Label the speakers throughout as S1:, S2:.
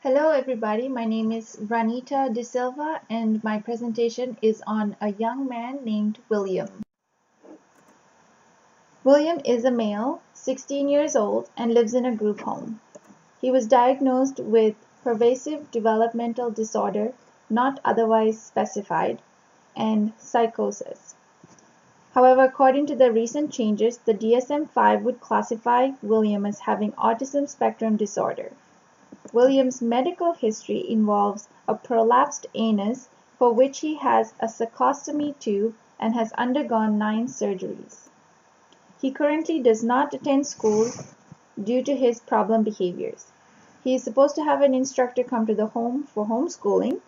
S1: Hello everybody, my name is Ranita De Silva and my presentation is on a young man named William. William is a male, 16 years old, and lives in a group home. He was diagnosed with pervasive developmental disorder, not otherwise specified, and psychosis. However, according to the recent changes, the DSM-5 would classify William as having autism spectrum disorder. William's medical history involves a prolapsed anus for which he has a cecostomy tube and has undergone 9 surgeries. He currently does not attend school due to his problem behaviors. He is supposed to have an instructor come to the home for homeschooling,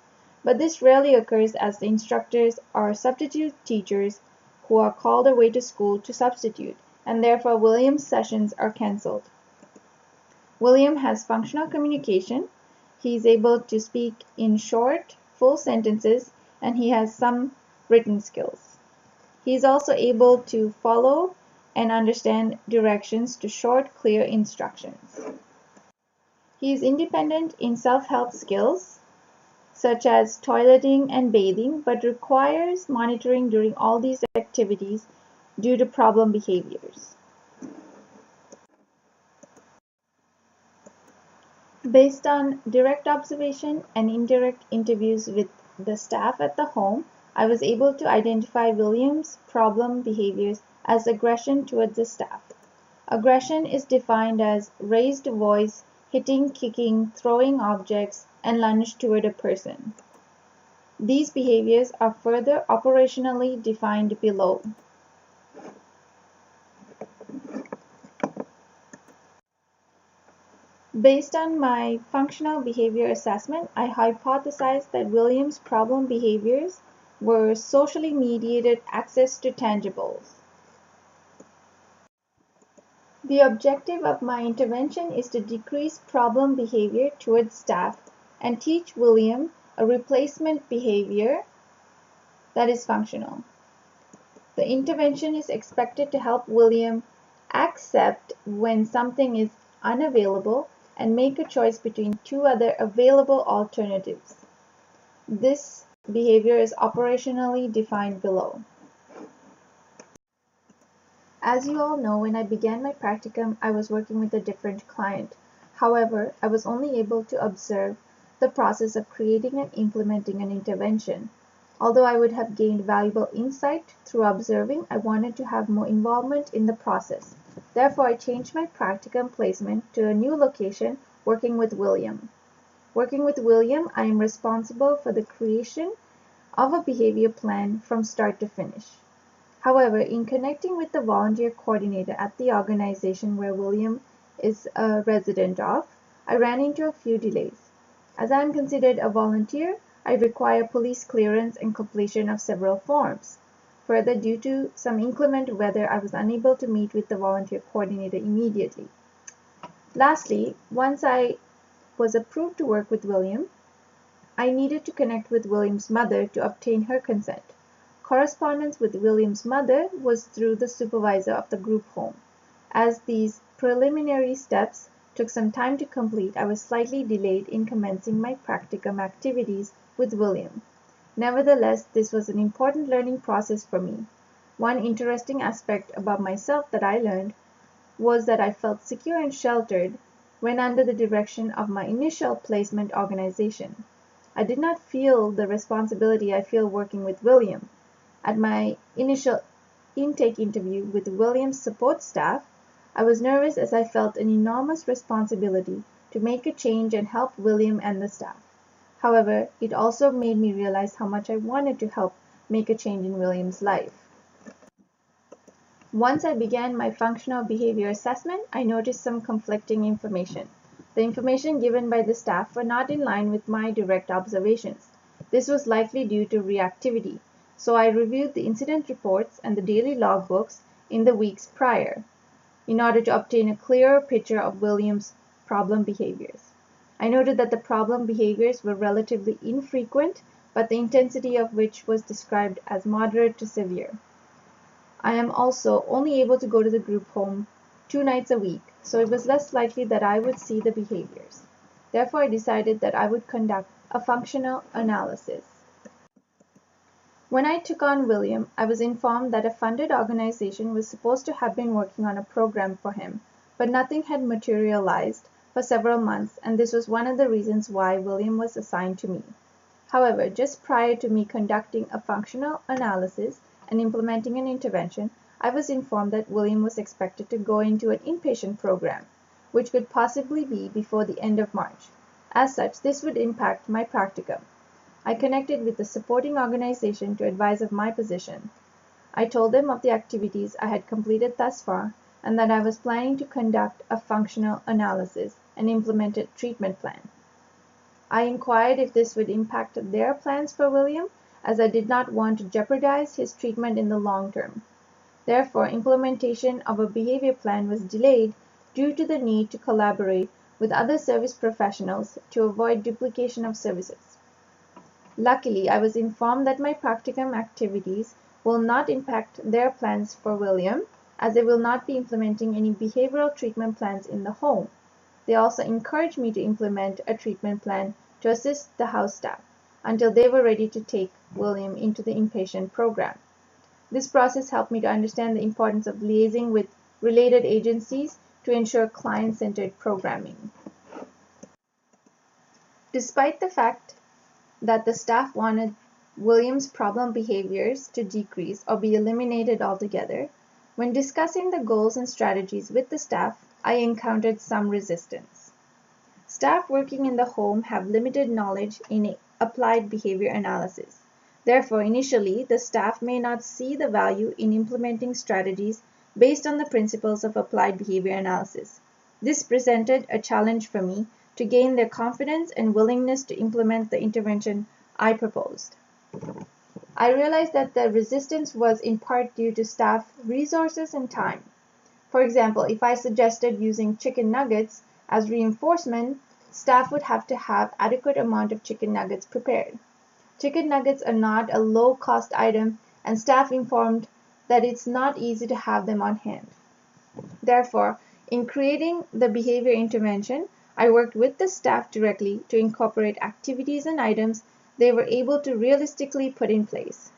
S1: but this rarely occurs as the instructors are substitute teachers who are called away to school to substitute, and therefore William's sessions are cancelled. William has functional communication. He is able to speak in short, full sentences, and he has some written skills. He is also able to follow and understand directions to short, clear instructions. He is independent in self-help skills, such as toileting and bathing, but requires monitoring during all these activities due to problem behaviors. Based on direct observation and indirect interviews with the staff at the home, I was able to identify William's problem behaviors as aggression towards the staff. Aggression is defined as raised voice, hitting, kicking, throwing objects, and lunge toward a person. These behaviors are further operationally defined below. Based on my functional behavior assessment, I hypothesized that William's problem behaviors were socially mediated access to tangibles. The objective of my intervention is to decrease problem behavior towards staff and teach William a replacement behavior that is functional. The intervention is expected to help William accept when something is unavailable and make a choice between 2 other available alternatives. This behavior is operationally defined below. As you all know, when I began my practicum, I was working with a different client. However, I was only able to observe the process of creating and implementing an intervention. Although I would have gained valuable insight through observing, I wanted to have more involvement in the process. Therefore, I changed my practicum placement to a new location, working with William. Working with William, I am responsible for the creation of a behavior plan from start to finish. However, in connecting with the volunteer coordinator at the organization where William is a resident of, I ran into a few delays. As I am considered a volunteer, I require police clearance and completion of several forms. Further, due to some inclement weather, I was unable to meet with the volunteer coordinator immediately. Lastly, once I was approved to work with William, I needed to connect with William's mother to obtain her consent. Correspondence with William's mother was through the supervisor of the group home. As these preliminary steps took some time to complete, I was slightly delayed in commencing my practicum activities with William. Nevertheless, this was an important learning process for me. One interesting aspect about myself that I learned was that I felt secure and sheltered when under the direction of my initial placement organization. I did not feel the responsibility I feel working with William. At my initial intake interview with William's support staff, I was nervous as I felt an enormous responsibility to make a change and help William and the staff. However, it also made me realize how much I wanted to help make a change in William's life. Once I began my functional behavior assessment, I noticed some conflicting information. The information given by the staff were not in line with my direct observations. This was likely due to reactivity, so I reviewed the incident reports and the daily logbooks in the weeks prior in order to obtain a clearer picture of William's problem behaviors. I noted that the problem behaviors were relatively infrequent, but the intensity of which was described as moderate to severe. I am also only able to go to the group home 2 nights a week, so it was less likely that I would see the behaviors. Therefore, I decided that I would conduct a functional analysis. When I took on William, I was informed that a funded organization was supposed to have been working on a program for him, but nothing had materialized for several months, and this was one of the reasons why William was assigned to me. However, just prior to me conducting a functional analysis and implementing an intervention, I was informed that William was expected to go into an inpatient program, which could possibly be before the end of March. As such, this would impact my practicum. I connected with the supporting organization to advise of my position. I told them of the activities I had completed thus far and that I was planning to conduct a functional analysis and implement a treatment plan. I inquired if this would impact their plans for William, as I did not want to jeopardize his treatment in the long term. Therefore, implementation of a behavior plan was delayed due to the need to collaborate with other service professionals to avoid duplication of services. Luckily, I was informed that my practicum activities will not impact their plans for William, as they will not be implementing any behavioral treatment plans in the home. They also encouraged me to implement a treatment plan to assist the house staff until they were ready to take William into the inpatient program. This process helped me to understand the importance of liaising with related agencies to ensure client-centered programming. Despite the fact that the staff wanted William's problem behaviors to decrease or be eliminated altogether, when discussing the goals and strategies with the staff, I encountered some resistance. Staff working in the home have limited knowledge in applied behavior analysis. Therefore, initially, the staff may not see the value in implementing strategies based on the principles of applied behavior analysis. This presented a challenge for me to gain their confidence and willingness to implement the intervention I proposed. I realized that the resistance was in part due to staff resources and time. For example, if I suggested using chicken nuggets as reinforcement, staff would have to have adequate amount of chicken nuggets prepared. Chicken nuggets are not a low-cost item, and staff informed that it's not easy to have them on hand. Therefore, in creating the behavior intervention, I worked with the staff directly to incorporate activities and items they were able to realistically put in place.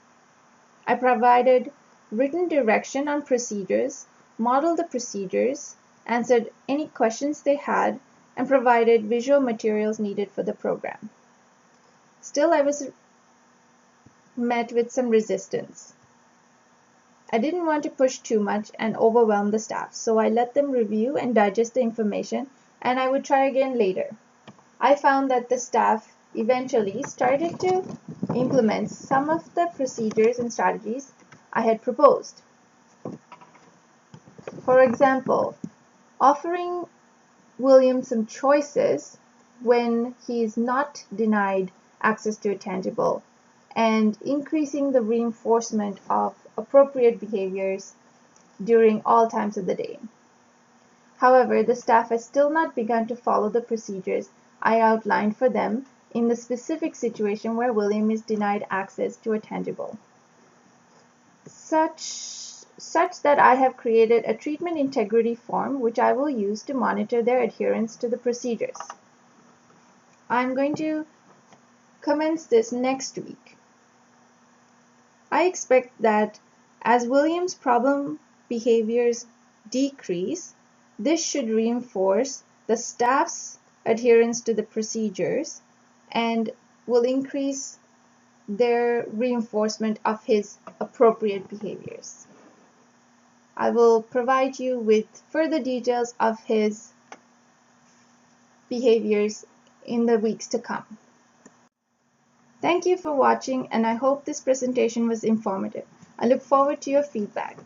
S1: I provided written direction on procedures, modeled the procedures, answered any questions they had, and provided visual materials needed for the program. Still, I was met with some resistance. I didn't want to push too much and overwhelm the staff, so I let them review and digest the information, and I would try again later. I found that the staff eventually started to implement some of the procedures and strategies I had proposed. For example, offering William some choices when he is not denied access to a tangible, and increasing the reinforcement of appropriate behaviors during all times of the day. However, the staff has still not begun to follow the procedures I outlined for them in the specific situation where William is denied access to a tangible. Such that I have created a treatment integrity form which I will use to monitor their adherence to the procedures. I'm going to commence this next week. I expect that as William's problem behaviors decrease, this should reinforce the staff's adherence to the procedures and will increase their reinforcement of his appropriate behaviors. I will provide you with further details of his behaviors in the weeks to come. Thank you for watching, and I hope this presentation was informative. I look forward to your feedback.